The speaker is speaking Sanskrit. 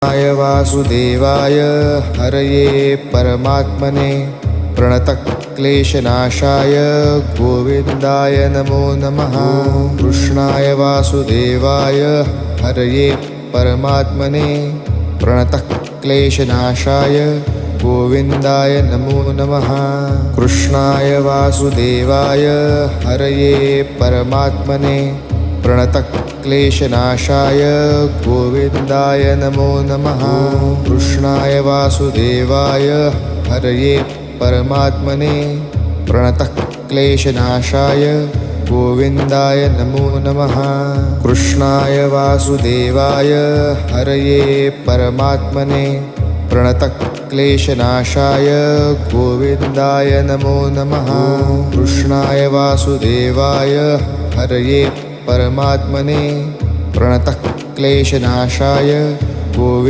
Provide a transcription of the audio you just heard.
कृष्णाय वासुदेवाय हरये परमात्मने प्रणतक्लेशनाशाय गोविन्दाय नमो नमः। कृष्णाय वासुदेवाय हरये परमात्मने प्रणतक्लेशनाशाय गोविन्दाय नमो नमः। कृष्णाय वासुदेवाय हरये परमात्मने प्रणतक्लेशनाशाय गोविन्दाय नमो नमः। कृष्णाय वासुदेवाय हरये परमात्मने प्रणतक्लेशनाशाय गोविन्दाय नमो नमः। कृष्णाय वासुदेवाय हरये परमात्मने प्रणतक्लेशनाशाय गोविन्दाय नमो नमः। कृष्णाय वासुदेवाय हरये परमात्मने प्रणतक्लेशनाशाय गोविन्दाय